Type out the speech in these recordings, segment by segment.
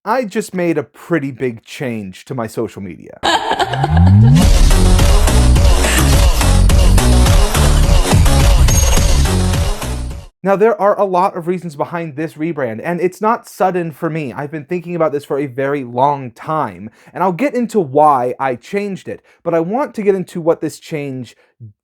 I just made a pretty big change to my social media. Now, there are a lot of reasons behind this rebrand, and it's not sudden for me. I've been thinking about this for a very long time, and I'll get into why I changed it, but I want to get into what this change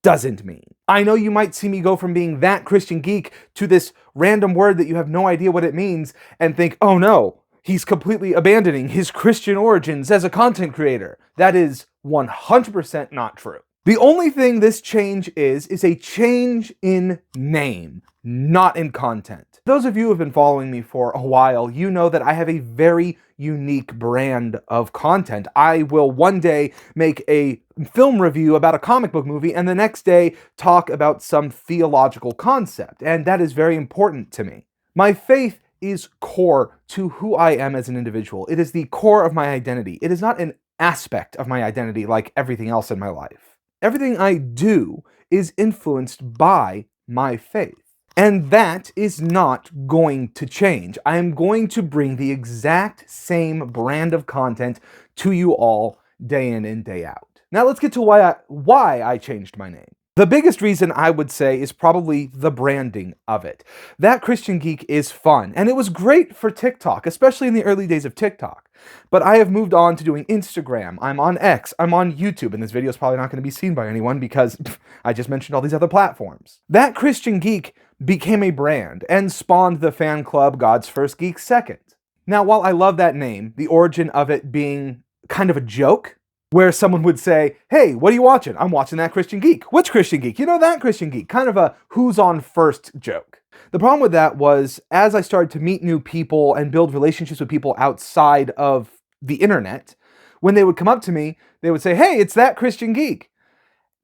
doesn't mean. I know you might see me go from being that Christian geek to this random word that you have no idea what it means and think, oh no, he's completely abandoning his Christian origins as a content creator. That is 100% not true. The only thing this change is a change in name, not in content. Those of you who have been following me for a while, you know that I have a very unique brand of content. I will one day make a film review about a comic book movie and the next day talk about some theological concept, and that is very important to me. My faith is core to who I am as an individual. It is the core of my identity. It is not an aspect of my identity like everything else in my life. Everything I do is influenced by my faith. And that is not going to change. I am going to bring the exact same brand of content to you all day in and day out. Now let's get to why I changed my name. The biggest reason I would say is probably the branding of it. That Christian Geek is fun, and it was great for TikTok, especially in the early days of TikTok. But I have moved on to doing Instagram, I'm on X, I'm on YouTube, and this video is probably not going to be seen by anyone because I just mentioned all these other platforms. That Christian Geek became a brand and spawned the fan club God's First Geek Second. Now, while I love that name, the origin of it being kind of a joke, where someone would say, hey, what are you watching? I'm watching That Christian Geek. Which Christian Geek? You know, That Christian Geek. Kind of a who's on first joke. The problem with that was, as I started to meet new people and build relationships with people outside of the internet, when they would come up to me, they would say, hey, it's That Christian Geek.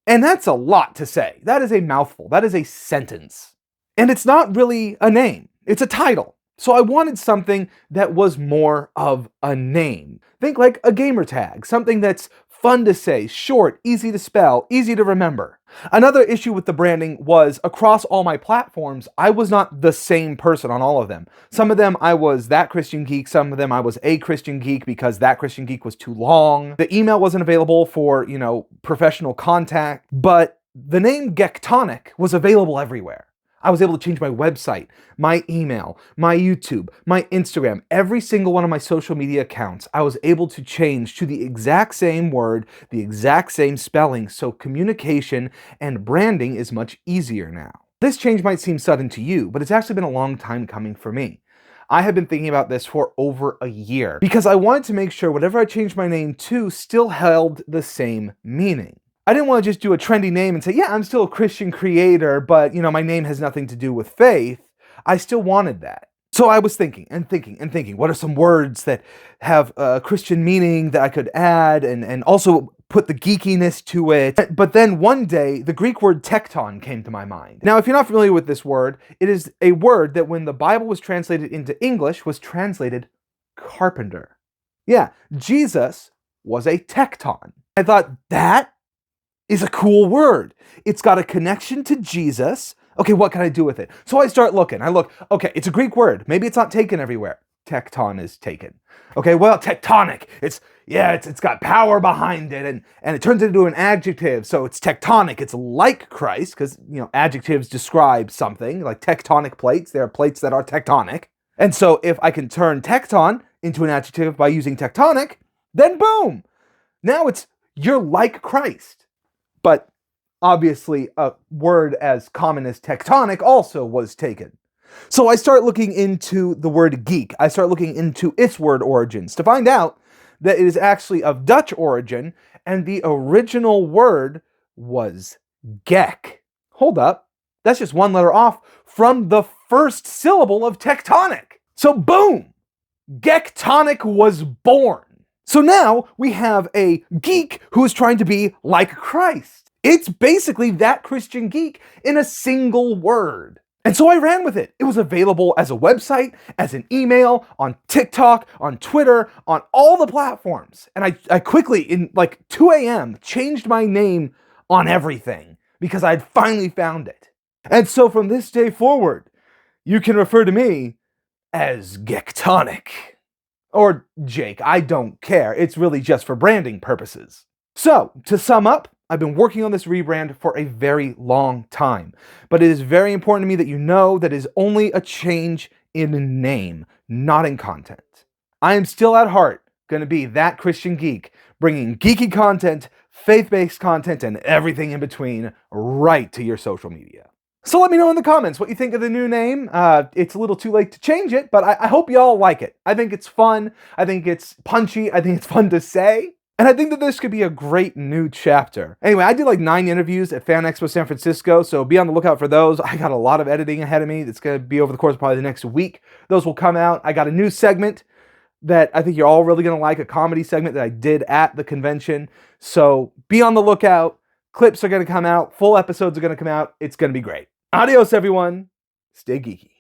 And that's a lot to say. That is a mouthful. That is a sentence. And it's not really a name. It's a title. So I wanted something that was more of a name. Think like a gamer tag, something that's fun to say, short, easy to spell, easy to remember. Another issue with the branding was across all my platforms, I was not the same person on all of them. Some of them I was That Christian Geek, some of them I was a Christian Geek because That Christian Geek was too long. The email wasn't available for, professional contact, but the name Gektonic was available everywhere. I was able to change my website, my email, my YouTube, my Instagram, every single one of my social media accounts. I was able to change to the exact same word, the exact same spelling, so communication and branding is much easier now. This change might seem sudden to you, but it's actually been a long time coming for me. I have been thinking about this for over a year because I wanted to make sure whatever I changed my name to still held the same meaning. I didn't want to just do a trendy name and say, yeah, I'm still a Christian creator, but, my name has nothing to do with faith. I still wanted that. So I was thinking, what are some words that have a Christian meaning that I could add and also put the geekiness to it? But then one day, the Greek word tekton came to my mind. Now, if you're not familiar with this word, it is a word that when the Bible was translated into English was translated carpenter. Yeah, Jesus was a tekton. I thought that is a cool word. It's got a connection to Jesus. Okay, what can I do with it? So I start looking. I look, okay, it's a Greek word. Maybe it's not taken everywhere. Tekton is taken. Okay, well, tectonic. It's got power behind it, and it turns into an adjective. So it's tectonic. It's like Christ, because adjectives describe something, like tectonic plates. There are plates that are tectonic. And so if I can turn tecton into an adjective by using tectonic, then boom! Now you're like Christ. But obviously a word as common as tectonic also was taken. So I start looking into the word geek. I start looking into its word origins to find out that it is actually of Dutch origin, and the original word was gek. Hold up, that's just one letter off from the first syllable of tectonic. So boom, Gektonic was born. So now we have a geek who is trying to be like Christ. It's basically That Christian Geek in a single word. And so I ran with it. It was available as a website, as an email, on TikTok, on Twitter, on all the platforms. And I quickly, in like 2 a.m., changed my name on everything because I'd finally found it. And so from this day forward, you can refer to me as Gektonic. Or Jake, I don't care. It's really just for branding purposes. So, to sum up, I've been working on this rebrand for a very long time, but it is very important to me that you know that it is only a change in name, not in content. I am still at heart going to be that Christian geek, bringing geeky content, faith-based content, and everything in between right to your social media. So let me know in the comments what you think of the new name. It's a little too late to change it, but I hope y'all like it. I think it's fun. I think it's punchy. I think it's fun to say. And I think that this could be a great new chapter. Anyway, I did like 9 interviews at Fan Expo San Francisco, so be on the lookout for those. I got a lot of editing ahead of me. That's going to be over the course of probably the next week. Those will come out. I got a new segment that I think you're all really going to like, a comedy segment that I did at the convention. So be on the lookout. Clips are going to come out. Full episodes are going to come out. It's going to be great. Adios, everyone. Stay geeky.